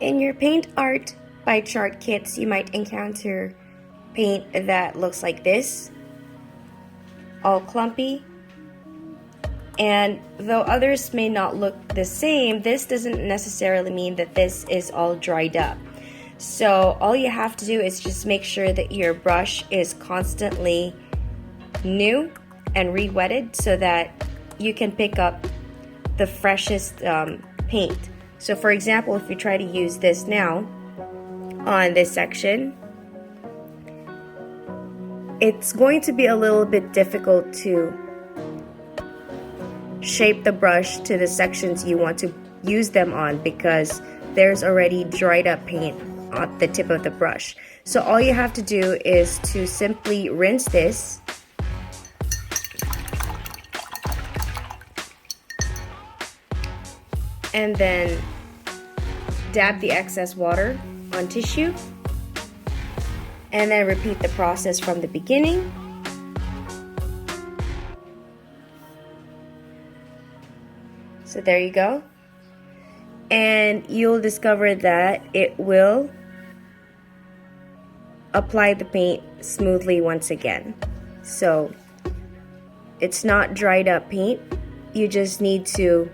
In your paint art by chart kits, you might encounter paint that looks like this, all clumpy. And though others may not look the same, this doesn't necessarily mean that this is all dried up. So all you have to do is just make sure that your brush is constantly new and re-wetted so that you can pick up the freshest paint. So for example, if you try to use this now on this section, it's going to be a little bit difficult to shape the brush to the sections you want to use them on because there's already dried up paint on the tip of the brush. So all you have to do is to simply rinse this and then dab the excess water on tissue and then repeat the process from the beginning. So there you go. And you'll discover that it will apply the paint smoothly once again. So it's not dried up paint. You just need to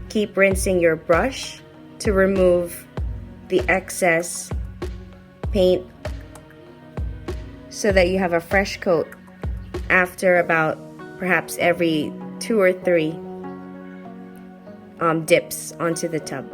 keep rinsing your brush to remove the excess paint so that you have a fresh coat after about perhaps every 2 or 3 dips onto the tub.